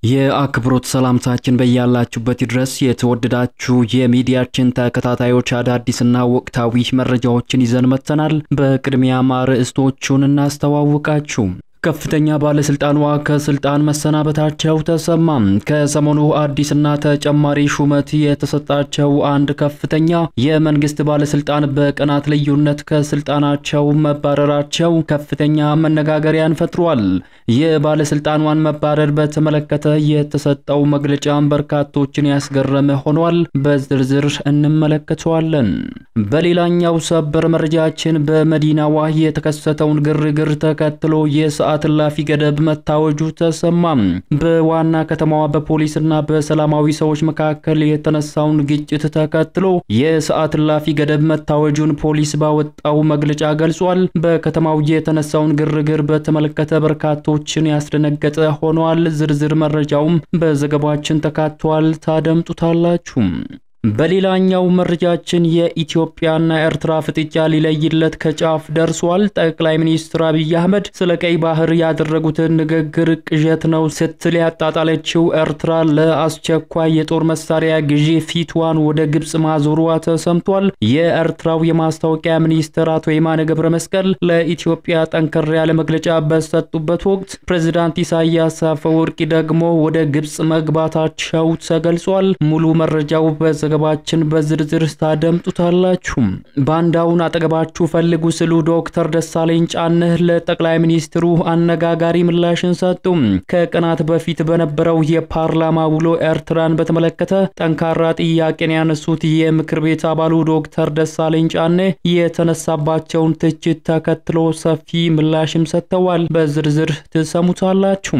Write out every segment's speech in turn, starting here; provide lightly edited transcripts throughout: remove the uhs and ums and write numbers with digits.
የአክብሮት ሰላምታችን በያላችሁበት ድረስ የተወደዳችሁ የሚዲያችን ተከታታዮች አዳዲስና ወቅታዊ መረጃዎችን ይዘን መጥተናል። በቅድሚያ ማርዕስቶቹን እናስተዋውቃችሁ። ከፍተኛ ባለስልጣኗ ከስልጣን መሰናበታቸው ተሰማ። ከሰሞኑ አዲስና ተጨማሪ ሹመት የተሰጣቸው አንድ ከፍተኛ የመንግስት ባለስልጣን በቀናት ልዩነት ከስልጣናቸው መባረራቸው ከፍተኛ መነጋገሪያን ፈጥሯል። የባለስልጣኗን መባረር በተመለከተ የተሰጠው መግለጫ በርካቶችን ያስገረመ ሆኗል። በዝርዝር እንመለከተዋለን። በሌላኛው ሰበር መረጃችን በመዲናዋ የተከሰተውን ግርግር ተከትሎ የሰዓት እላፊ ገደብ መታወጁ ተሰማ። በዋና ከተማዋ በፖሊስና በሰላማዊ ሰዎች መካከል የተነሳውን ግጭት ተከትሎ የሰዓት እላፊ ገደብ መታወጁን ፖሊስ ባወጣው መግለጫ ገልጿል። በከተማው የተነሳውን ግርግር በተመለከተ በርካቶችን ያስደነገጠ ሆኗል። ዝርዝር መረጃውም በዘገባችን ተካቷል። ታደምጡታላችሁ። በሌላኛው መረጃችን የኢትዮጵያና ኤርትራ ፍጥጫ ሊለይለት ከጫፍ ደርሷል። ጠቅላይ ሚኒስትር አብይ አህመድ ስለ ቀይ ባህር ያደረጉትን ንግግር ቅዠት ነው ስትል ያጣጣለችው ኤርትራ ለአስቸኳይ የጦር መሳሪያ ግዢ ፊቷን ወደ ግብጽ ማዞሯ ተሰምቷል። የኤርትራው የማስታወቂያ ሚኒስትር አቶ የማነ ገብረመስቀል ለኢትዮጵያ ጠንከር ያለ መግለጫ በሰጡበት ወቅት ፕሬዝዳንት ኢሳያስ አፈወርቂ ደግሞ ወደ ግብጽ መግባታቸው ተገልጿል። ሙሉ መረጃው ዘገባችን በዝርዝር ታደምጡታላችሁ። ባንዳውን አጠገባችሁ ፈልጉ ሲሉ ዶክተር ደሳለኝ ጫንህ ለጠቅላይ ሚኒስትሩ አነጋጋሪ ምላሽን ሰጡ። ከቀናት በፊት በነበረው የፓርላማ ውሎ ኤርትራን በተመለከተ ጠንካራ ጥያቄን ያነሱት የምክር ቤት አባሉ ዶክተር ደሳለኝ ጫንህ የተነሳባቸውን ትችት ተከትሎ ሰፊ ምላሽም ሰጥተዋል። በዝርዝር ትሰሙታላችሁ።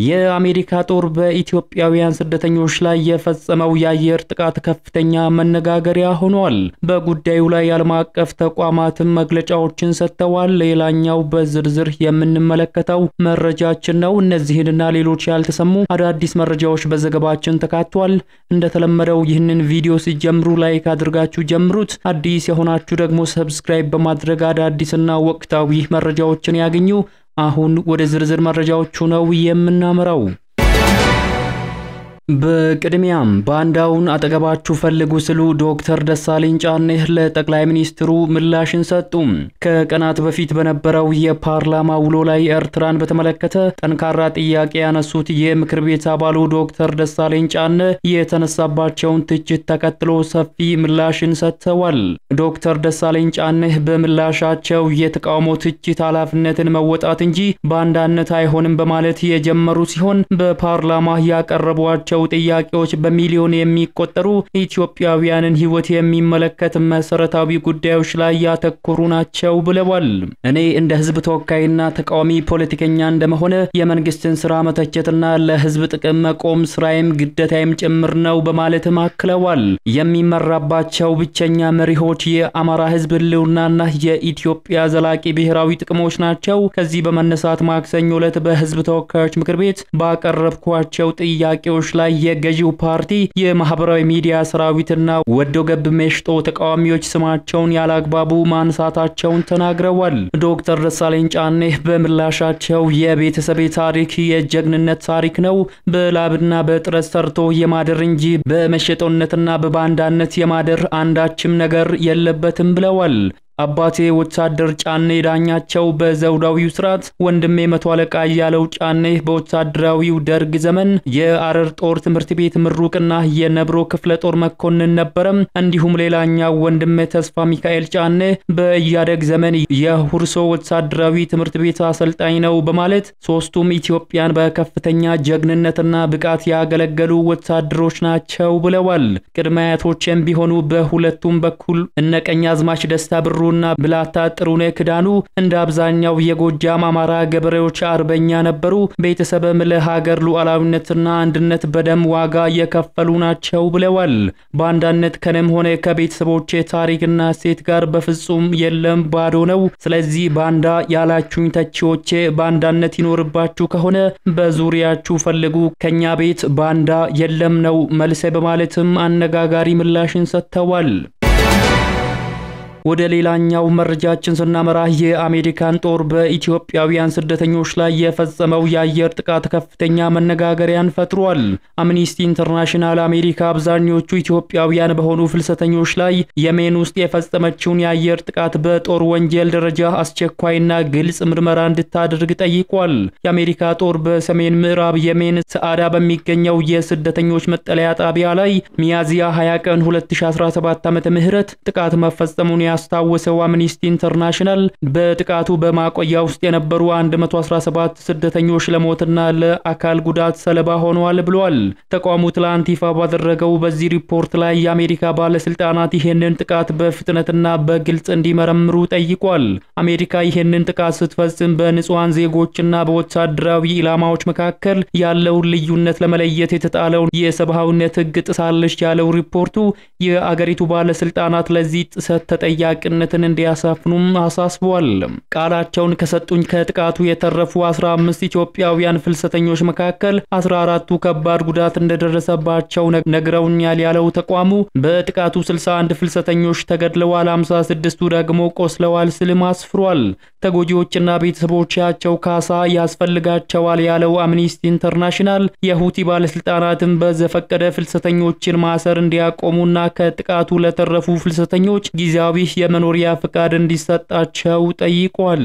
የአሜሪካ ጦር በኢትዮጵያውያን ስደተኞች ላይ የፈጸመው የአየር ጥቃት ከፍተኛ መነጋገሪያ ሆኗል። በጉዳዩ ላይ ዓለም አቀፍ ተቋማትም መግለጫዎችን ሰጥተዋል። ሌላኛው በዝርዝር የምንመለከተው መረጃችን ነው። እነዚህንና ሌሎች ያልተሰሙ አዳዲስ መረጃዎች በዘገባችን ተካቷል። እንደተለመደው ይህንን ቪዲዮ ሲጀምሩ ላይክ አድርጋችሁ ጀምሩት። አዲስ የሆናችሁ ደግሞ ሰብስክራይብ በማድረግ አዳዲስና ወቅታዊ መረጃዎችን ያገኙ። አሁን ወደ ዝርዝር መረጃዎቹ ነው የምናመራው። በቅድሚያም ባንዳውን አጠገባችሁ ፈልጉ ሲሉ ዶክተር ደሳለኝ ጫንህ ለጠቅላይ ሚኒስትሩ ምላሽን ሰጡ። ከቀናት በፊት በነበረው የፓርላማ ውሎ ላይ ኤርትራን በተመለከተ ጠንካራ ጥያቄ ያነሱት የምክር ቤት አባሉ ዶክተር ደሳለኝ ጫንህ የተነሳባቸውን ትችት ተከትሎ ሰፊ ምላሽን ሰጥተዋል። ዶክተር ደሳለኝ ጫንህ በምላሻቸው የተቃውሞ ትችት ኃላፊነትን መወጣት እንጂ ባንዳነት አይሆንም በማለት የጀመሩ ሲሆን በፓርላማ ያቀረቧቸው ጥያቄዎች በሚሊዮን የሚቆጠሩ ኢትዮጵያውያንን ሕይወት የሚመለከት መሰረታዊ ጉዳዮች ላይ ያተኮሩ ናቸው ብለዋል። እኔ እንደ ህዝብ ተወካይና ተቃዋሚ ፖለቲከኛ እንደመሆነ የመንግስትን ስራ መተቸትና ለህዝብ ጥቅም መቆም ስራዬም ግዴታዬም ጭምር ነው በማለት አክለዋል። የሚመራባቸው ብቸኛ መሪዎች የአማራ ህዝብ ህልውናና የኢትዮጵያ ዘላቂ ብሔራዊ ጥቅሞች ናቸው። ከዚህ በመነሳት ማክሰኞ ዕለት በህዝብ ተወካዮች ምክር ቤት ባቀረብኳቸው ጥያቄዎች ላይ የገዢው ፓርቲ የማህበራዊ ሚዲያ ሰራዊትና ወዶ ገብ መሽጦ ተቃዋሚዎች ስማቸውን ያላግባቡ ማንሳታቸውን ተናግረዋል። ዶክተር ደሳለኝ ጫንህ በምላሻቸው የቤተሰብ ታሪክ የጀግንነት ታሪክ ነው፣ በላብና በጥረት ሰርቶ የማደር እንጂ በመሸጦነትና በባንዳነት የማደር አንዳችም ነገር የለበትም ብለዋል። አባቴ ወታደር ጫኔ ዳኛቸው በዘውዳዊው ስርዓት፣ ወንድሜ መቶ አለቃ ያለው ጫኔ በወታደራዊው ደርግ ዘመን የአረር ጦር ትምህርት ቤት ምሩቅና የነብሮ ክፍለ ጦር መኮንን ነበረም። እንዲሁም ሌላኛው ወንድሜ ተስፋ ሚካኤል ጫኔ በያደግ ዘመን የሁርሶ ወታደራዊ ትምህርት ቤት አሰልጣኝ ነው በማለት ሶስቱም ኢትዮጵያን በከፍተኛ ጀግንነትና ብቃት ያገለገሉ ወታደሮች ናቸው ብለዋል። ቅድማያቶችም ቢሆኑ በሁለቱም በኩል እነቀኛዝማች ደስታ ብሩ እና ብላታ ጥሩኔ ክዳኑ እንደ አብዛኛው የጎጃም አማራ ገበሬዎች አርበኛ ነበሩ። ቤተሰብም ለሀገር ሉዓላዊነትና አንድነት በደም ዋጋ የከፈሉ ናቸው ብለዋል። ባንዳነት ከነም ሆነ ከቤተሰቦች ታሪክና ሴት ጋር በፍጹም የለም፣ ባዶ ነው። ስለዚህ ባንዳ ያላችሁኝ ተቺዎች ባንዳነት ይኖርባችሁ ከሆነ በዙሪያችሁ ፈልጉ፣ ከኛ ቤት ባንዳ የለም ነው መልስ በማለትም አነጋጋሪ ምላሽን ሰጥተዋል። ወደ ሌላኛው መረጃችን ስናመራ የአሜሪካን ጦር በኢትዮጵያውያን ስደተኞች ላይ የፈጸመው የአየር ጥቃት ከፍተኛ መነጋገሪያን ፈጥሯል። አምኒስቲ ኢንተርናሽናል አሜሪካ አብዛኞቹ ኢትዮጵያውያን በሆኑ ፍልሰተኞች ላይ የመን ውስጥ የፈጸመችውን የአየር ጥቃት በጦር ወንጀል ደረጃ አስቸኳይና ግልጽ ምርመራ እንድታደርግ ጠይቋል። የአሜሪካ ጦር በሰሜን ምዕራብ የመን ሰዓዳ በሚገኘው የስደተኞች መጠለያ ጣቢያ ላይ ሚያዝያ 20 ቀን 2017 ዓ.ም ጥቃት መፈጸሙን ያስታወሰው አምኒስቲ ኢንተርናሽናል በጥቃቱ በማቆያ ውስጥ የነበሩ 117 ስደተኞች ለሞትና ለአካል ጉዳት ሰለባ ሆነዋል ብሏል። ተቋሙ ትላንት ይፋ ባደረገው በዚህ ሪፖርት ላይ የአሜሪካ ባለስልጣናት ይህንን ጥቃት በፍጥነትና በግልጽ እንዲመረምሩ ጠይቋል። አሜሪካ ይህንን ጥቃት ስትፈጽም በንጹሃን ዜጎችና በወታደራዊ ኢላማዎች መካከል ያለውን ልዩነት ለመለየት የተጣለውን የሰብአዊነት ሕግ ጥሳለች ያለው ሪፖርቱ የአገሪቱ ባለስልጣናት ለዚህ ጥሰት ተጠያቂነትን እንዲያሳፍኑም አሳስቧል። ቃላቸውን ከሰጡኝ ከጥቃቱ የተረፉ 15 ኢትዮጵያውያን ፍልሰተኞች መካከል 14ቱ ከባድ ጉዳት እንደደረሰባቸው ነግረውኛል ያለው ተቋሙ በጥቃቱ 61 ፍልሰተኞች ተገድለዋል፣ 56ቱ ደግሞ ቆስለዋል ሲልም አስፍሯል። ተጎጂዎችና ቤተሰቦቻቸው ካሳ ያስፈልጋቸዋል ያለው አምኒስቲ ኢንተርናሽናል የሁቲ ባለስልጣናትን በዘፈቀደ ፍልሰተኞችን ማሰር እንዲያቆሙና ከጥቃቱ ለተረፉ ፍልሰተኞች ጊዜያዊ የመኖሪያ ፍቃድ እንዲሰጣቸው ጠይቋል።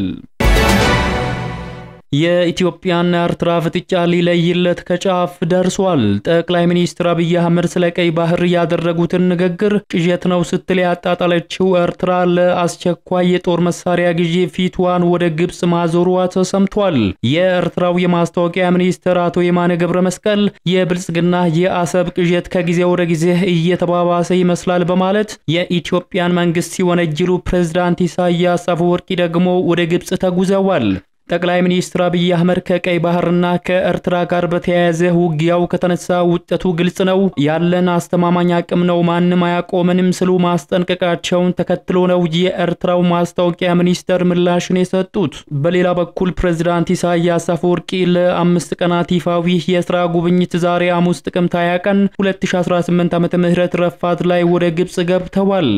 የኢትዮጵያና ኤርትራ ፍጥጫ ሊለይለት ከጫፍ ደርሷል። ጠቅላይ ሚኒስትር አብይ አህመድ ስለ ቀይ ባህር ያደረጉትን ንግግር ቅዠት ነው ስትል ያጣጣለችው ኤርትራ ለአስቸኳይ የጦር መሳሪያ ግዢ ፊቷን ወደ ግብጽ ማዞሯ ተሰምቷል። የኤርትራው የማስታወቂያ ሚኒስትር አቶ የማነ ገብረመስቀል የብልጽግና የአሰብ ቅዠት ከጊዜ ወደ ጊዜ እየተባባሰ ይመስላል በማለት የኢትዮጵያን መንግስት ሲወነጅሉ፣ ፕሬዝዳንት ኢሳያስ አፈወርቂ ደግሞ ወደ ግብጽ ተጉዘዋል። ጠቅላይ ሚኒስትር አብይ አህመድ ከቀይ ባህርና ከኤርትራ ጋር በተያያዘ ውጊያው ከተነሳ ውጤቱ ግልጽ ነው፣ ያለን አስተማማኝ አቅም ነው፣ ማንም አያቆመንም ሲሉ ማስጠንቀቃቸውን ተከትሎ ነው የኤርትራው ማስታወቂያ ሚኒስትር ምላሽን የሰጡት። በሌላ በኩል ፕሬዝዳንት ኢሳያስ አፈወርቂ ለ5 ቀናት ይፋዊ የሥራ ጉብኝት ዛሬ ሐሙስ ጥቅምት 20 ቀን 2018 ዓ.ም ረፋድ ላይ ወደ ግብጽ ገብተዋል።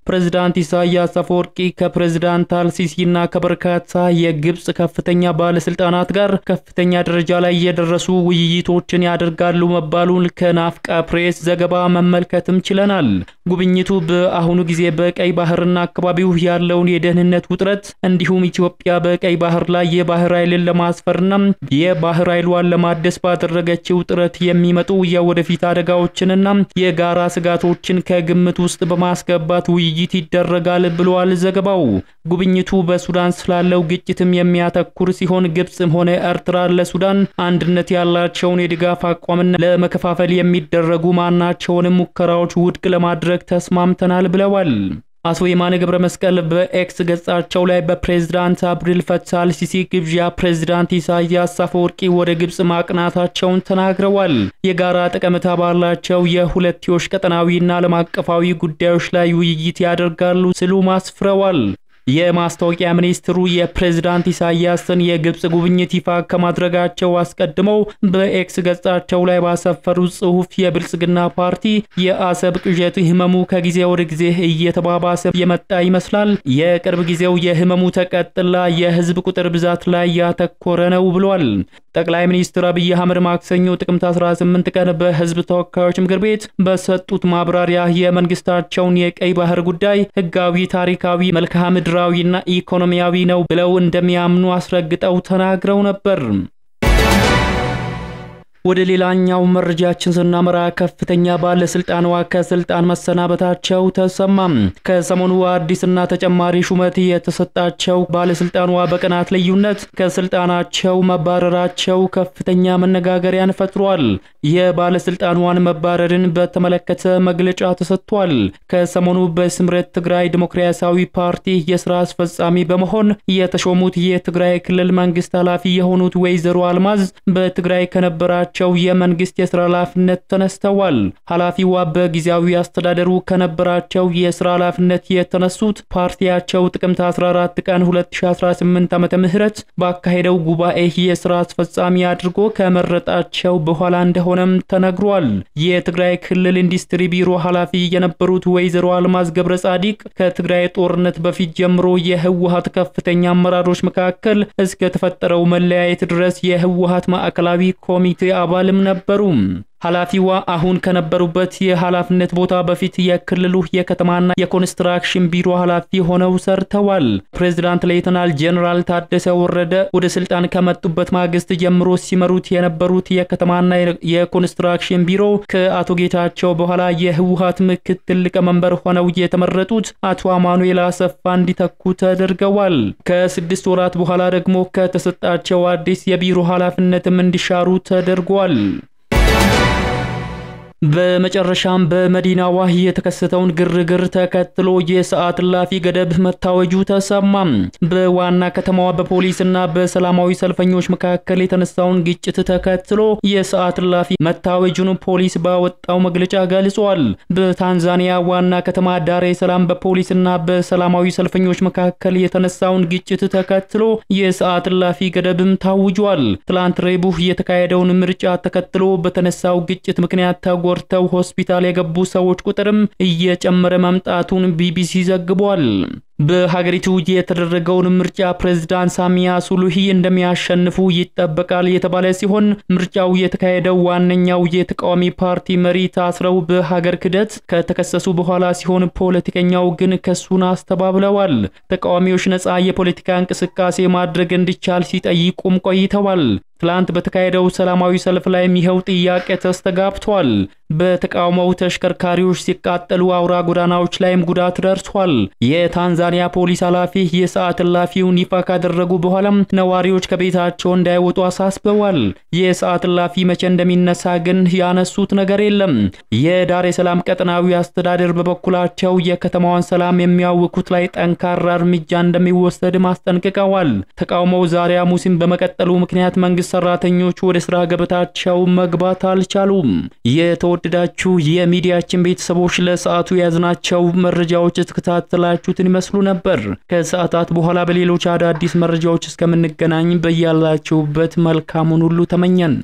ፕሬዝዳንት ኢሳያስ አፈወርቂ ከፕሬዝዳንት አልሲሲና ከበርካታ የግብጽ ከፍተኛ ባለስልጣናት ጋር ከፍተኛ ደረጃ ላይ የደረሱ ውይይቶችን ያደርጋሉ መባሉን ከናፍቃ ፕሬስ ዘገባ መመልከትም ችለናል። ጉብኝቱ በአሁኑ ጊዜ በቀይ ባህርና አካባቢው ያለውን የደህንነት ውጥረት እንዲሁም ኢትዮጵያ በቀይ ባህር ላይ የባህር ኃይልን ለማስፈርና የባህር ኃይሏን ለማደስ ባደረገችው ጥረት የሚመጡ የወደፊት አደጋዎችንና የጋራ ስጋቶችን ከግምት ውስጥ በማስገባት ውይይት ይደረጋል ብሏል ዘገባው። ጉብኝቱ በሱዳን ስላለው ግጭትም የሚያተኩር ሲሆን ግብጽም ሆነ ኤርትራ ለሱዳን አንድነት ያላቸውን የድጋፍ አቋምና ለመከፋፈል የሚደረጉ ማናቸውንም ሙከራዎች ውድቅ ለማድረግ ተስማምተናል ብለዋል። አቶ የማነ ገብረመስቀል በኤክስ ገጻቸው ላይ በፕሬዝዳንት አብዱል ፈታህ አልሲሲ ግብዣ ፕሬዝዳንት ኢሳያስ አፈወርቂ ወደ ግብጽ ማቅናታቸውን ተናግረዋል። የጋራ ጠቀሜታ ባላቸው የሁለትዮሽ ቀጠናዊና ዓለም አቀፋዊ ጉዳዮች ላይ ውይይት ያደርጋሉ ሲሉ አስፍረዋል። የማስታወቂያ ሚኒስትሩ የፕሬዝዳንት ኢሳያስን የግብጽ ጉብኝት ይፋ ከማድረጋቸው አስቀድመው በኤክስ ገጻቸው ላይ ባሰፈሩት ጽሑፍ የብልጽግና ፓርቲ የአሰብ ቅዠት ህመሙ ከጊዜ ወደ ጊዜ እየተባባሰ የመጣ ይመስላል፣ የቅርብ ጊዜው የህመሙ ተቀጥላ የህዝብ ቁጥር ብዛት ላይ ያተኮረ ነው ብሏል። ጠቅላይ ሚኒስትር አብይ አህመድ ማክሰኞ ጥቅምት 18 ቀን በህዝብ ተወካዮች ምክር ቤት በሰጡት ማብራሪያ የመንግስታቸውን የቀይ ባህር ጉዳይ ህጋዊ፣ ታሪካዊ፣ መልክዓ ምድራዊና ኢኮኖሚያዊ ነው ብለው እንደሚያምኑ አስረግጠው ተናግረው ነበር። ወደ ሌላኛው መረጃችን ስናመራ ከፍተኛ ባለስልጣናዋ ከስልጣን መሰናበታቸው ተሰማም። ከሰሞኑ አዲስና ተጨማሪ ሹመት የተሰጣቸው ባለስልጣናዋ በቀናት ልዩነት ከስልጣናቸው መባረራቸው ከፍተኛ መነጋገሪያን ፈጥሯል። የባለስልጣናዋን መባረርን በተመለከተ መግለጫ ተሰጥቷል። ከሰሞኑ በስምረት ትግራይ ዲሞክራሲያዊ ፓርቲ የሥራ አስፈጻሚ በመሆን የተሾሙት የትግራይ ክልል መንግስት ኃላፊ የሆኑት ወይዘሮ አልማዝ በትግራይ ከነበራቸው ከነበራቸው የመንግስት የሥራ ኃላፊነት ተነስተዋል። ኃላፊዋ በጊዜያዊ አስተዳደሩ ከነበራቸው የሥራ ኃላፊነት የተነሱት ፓርቲያቸው ጥቅምት 14 ቀን 2018 ዓ.ም ባካሄደው ጉባኤ የሥራ አስፈጻሚ አድርጎ ከመረጣቸው በኋላ እንደሆነም ተነግሯል። የትግራይ ክልል ኢንዱስትሪ ቢሮ ኃላፊ የነበሩት ወይዘሮ አልማዝ ገብረጻዲቅ ከትግራይ ጦርነት በፊት ጀምሮ የህወሓት ከፍተኛ አመራሮች መካከል እስከ ተፈጠረው መለያየት ድረስ የህወሓት ማዕከላዊ ኮሚቴ አባልም ነበሩ። ኃላፊዋ አሁን ከነበሩበት የኃላፊነት ቦታ በፊት የክልሉ የከተማና የኮንስትራክሽን ቢሮ ኃላፊ ሆነው ሰርተዋል። ፕሬዝዳንት ሌተናል ጀነራል ታደሰ ወረደ ወደ ስልጣን ከመጡበት ማግስት ጀምሮ ሲመሩት የነበሩት የከተማና የኮንስትራክሽን ቢሮ ከአቶ ጌታቸው በኋላ የህወሓት ምክትል ሊቀመንበር ሆነው የተመረጡት አቶ አማኑኤል አሰፋ እንዲተኩ ተደርገዋል። ከ6 ወራት በኋላ ደግሞ ከተሰጣቸው አዲስ የቢሮ ኃላፊነትም እንዲሻሩ ተደርጓል። በመጨረሻም በመዲናዋ የተከሰተውን ግርግር ተከትሎ የሰዓት እላፊ ገደብ መታወጁ ተሰማ። በዋና ከተማዋ በፖሊስና በሰላማዊ ሰልፈኞች መካከል የተነሳውን ግጭት ተከትሎ የሰዓት እላፊ መታወጁን ፖሊስ ባወጣው መግለጫ ገልጿል። በታንዛኒያ ዋና ከተማ ዳሬ ሰላም በፖሊስና በሰላማዊ ሰልፈኞች መካከል የተነሳውን ግጭት ተከትሎ የሰዓት እላፊ ገደብም ታውጇል። ትላንት ረቡዕ የተካሄደውን ምርጫ ተከትሎ በተነሳው ግጭት ምክንያት ወርተው ሆስፒታል የገቡ ሰዎች ቁጥርም እየጨመረ መምጣቱን ቢቢሲ ዘግቧል። በሀገሪቱ የተደረገውን ምርጫ ፕሬዝዳንት ሳሚያ ሱሉሂ እንደሚያሸንፉ ይጠበቃል የተባለ ሲሆን ምርጫው የተካሄደው ዋነኛው የተቃዋሚ ፓርቲ መሪ ታስረው በሀገር ክህደት ከተከሰሱ በኋላ ሲሆን ፖለቲከኛው ግን ክሱን አስተባብለዋል። ተቃዋሚዎች ነፃ የፖለቲካ እንቅስቃሴ ማድረግ እንዲቻል ሲጠይቁም ቆይተዋል። ትላንት በተካሄደው ሰላማዊ ሰልፍ ላይ ይኸው ጥያቄ ተስተጋብቷል። በተቃውሞው ተሽከርካሪዎች ሲቃጠሉ አውራ ጎዳናዎች ላይም ጉዳት ደርሷል። የታንዛኒያ ፖሊስ ኃላፊ የሰዓት እላፊውን ይፋ ካደረጉ በኋላም ነዋሪዎች ከቤታቸው እንዳይወጡ አሳስበዋል። የሰዓት እላፊ መቼ እንደሚነሳ ግን ያነሱት ነገር የለም። የዳሬ ሰላም ቀጠናዊ አስተዳደር በበኩላቸው የከተማዋን ሰላም የሚያውኩት ላይ ጠንካራ እርምጃ እንደሚወሰድ ማስጠንቀቀዋል። ተቃውሞው ዛሬ ሐሙስን በመቀጠሉ ምክንያት መንግስት ሰራተኞች ወደ ስራ ገበታቸው መግባት አልቻሉም። የተወደዳችሁ የሚዲያችን ቤተሰቦች ለሰዓቱ ያዝናቸው መረጃዎች ተከታተላችሁትን ይመስሉ ነበር። ከሰዓታት በኋላ በሌሎች አዳዲስ መረጃዎች እስከምንገናኝ በያላችሁበት መልካሙን ሁሉ ተመኘን።